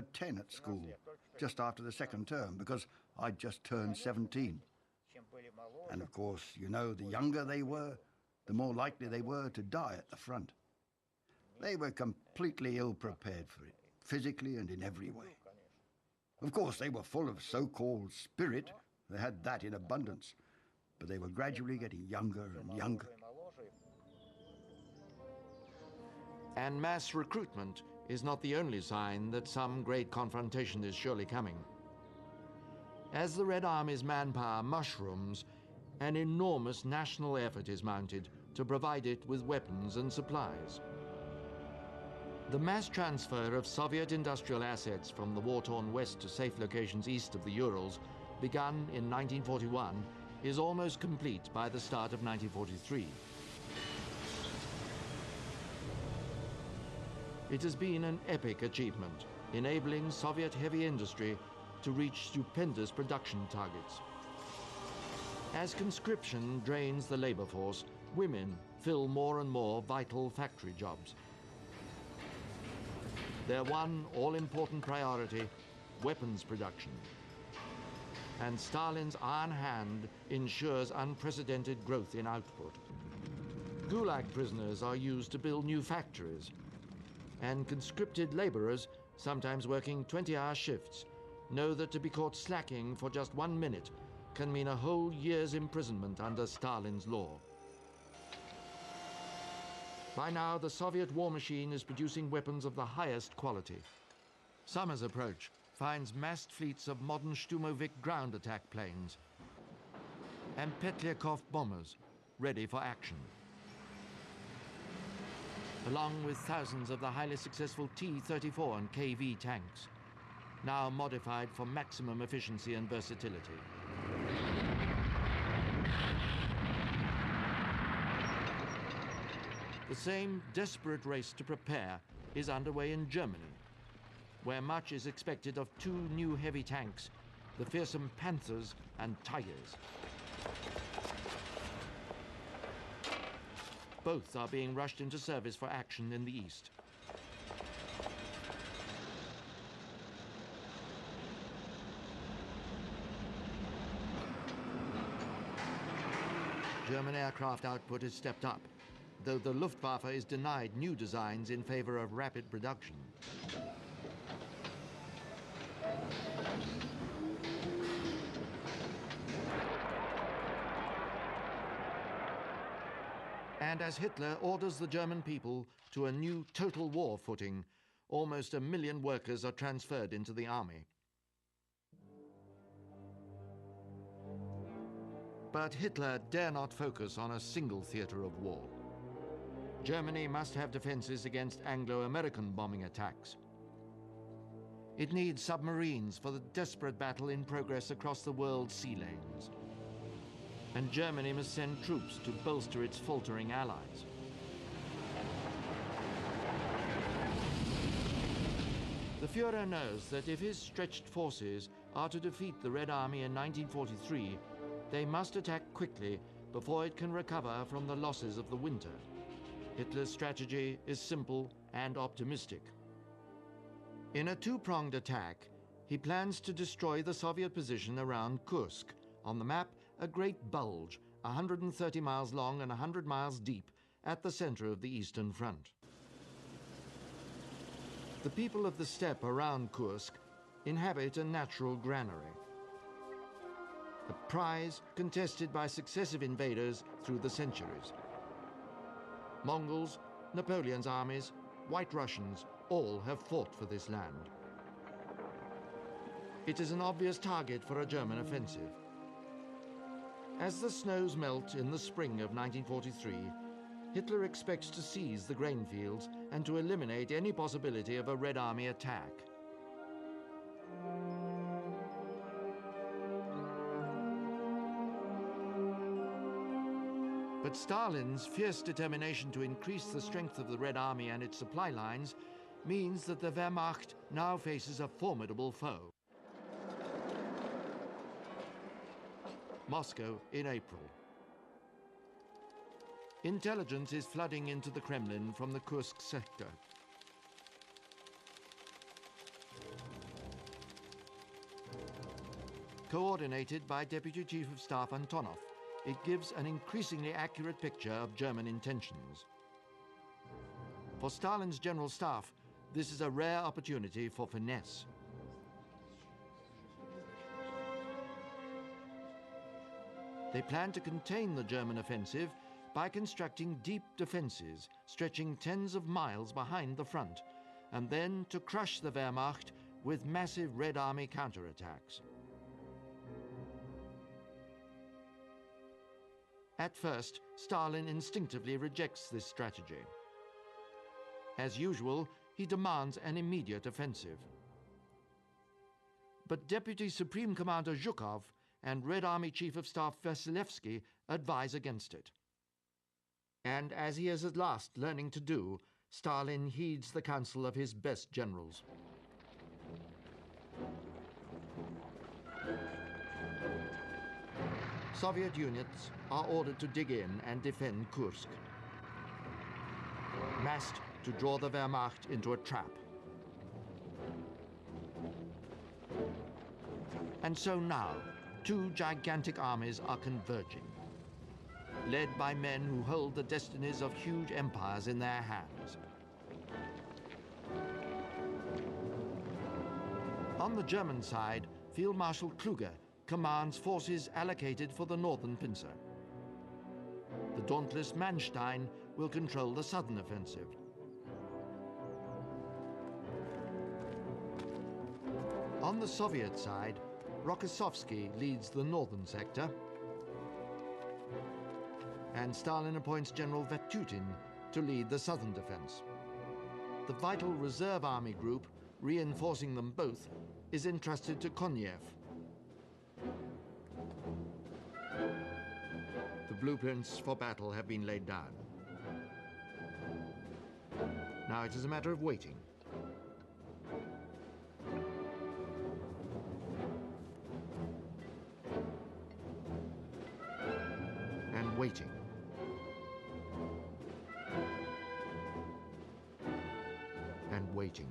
10 at school, just after the second term, because I'd just turned 17. And of course, you know, the younger they were, the more likely they were to die at the front. They were completely ill-prepared for it, physically and in every way. Of course, they were full of so-called spirit. They had that in abundance. But they were gradually getting younger and younger. And mass recruitment is not the only sign that some great confrontation is surely coming. As the Red Army's manpower mushrooms, an enormous national effort is mounted to provide it with weapons and supplies. The mass transfer of Soviet industrial assets from the war-torn west to safe locations east of the Urals, begun in 1941, is almost complete by the start of 1943. It has been an epic achievement, enabling Soviet heavy industry to reach stupendous production targets. As conscription drains the labor force, women fill more and more vital factory jobs. Their one all-important priority, weapons production. And Stalin's iron hand ensures unprecedented growth in output. Gulag prisoners are used to build new factories, and conscripted laborers, sometimes working 20-hour shifts, know that to be caught slacking for just 1 minute can mean a whole year's imprisonment under Stalin's law. By now, the Soviet war machine is producing weapons of the highest quality. Summer's approach finds massed fleets of modern Stumovik ground attack planes and Petlyakov bombers ready for action, along with thousands of the highly successful T-34 and KV tanks, now modified for maximum efficiency and versatility. The same desperate race to prepare is underway in Germany, where much is expected of two new heavy tanks, the fearsome Panthers and Tigers. Both are being rushed into service for action in the east. German aircraft output has stepped up, though the Luftwaffe is denied new designs in favor of rapid production. And as Hitler orders the German people to a new total war footing, almost 1 million workers are transferred into the army. But Hitler dare not focus on a single theater of war. Germany must have defenses against Anglo-American bombing attacks. It needs submarines for the desperate battle in progress across the world's sea lanes. And Germany must send troops to bolster its faltering allies. The Führer knows that if his stretched forces are to defeat the Red Army in 1943, they must attack quickly before it can recover from the losses of the winter. Hitler's strategy is simple and optimistic. In a two-pronged attack, he plans to destroy the Soviet position around Kursk, on the map a great bulge, 130 miles long and 100 miles deep, at the center of the Eastern Front. The people of the steppe around Kursk inhabit a natural granary, a prize contested by successive invaders through the centuries. Mongols, Napoleon's armies, White Russians, all have fought for this land. It is an obvious target for a German offensive. As the snows melt in the spring of 1943, Hitler expects to seize the grain fields and to eliminate any possibility of a Red Army attack. But Stalin's fierce determination to increase the strength of the Red Army and its supply lines means that the Wehrmacht now faces a formidable foe. Moscow in April. Intelligence is flooding into the Kremlin from the Kursk sector. Coordinated by Deputy Chief of Staff Antonov, it gives an increasingly accurate picture of German intentions. For Stalin's General Staff, this is a rare opportunity for finesse. They plan to contain the German offensive by constructing deep defenses stretching tens of miles behind the front, and then to crush the Wehrmacht with massive Red Army counterattacks. At first, Stalin instinctively rejects this strategy. As usual, he demands an immediate offensive. But Deputy Supreme Commander Zhukov and Red Army Chief of Staff Vasilevsky advise against it. And as he is at last learning to do, Stalin heeds the counsel of his best generals. Soviet units are ordered to dig in and defend Kursk, massed to draw the Wehrmacht into a trap. And so now, two gigantic armies are converging, led by men who hold the destinies of huge empires in their hands. On the German side, Field Marshal Kluge commands forces allocated for the northern pincer. The dauntless Manstein will control the southern offensive. On the Soviet side, Rokossovsky leads the northern sector, and Stalin appoints General Vatutin to lead the southern defense. The vital reserve army group, reinforcing them both, is entrusted to Konev. The blueprints for battle have been laid down. Now it is a matter of waiting. And waiting. And waiting.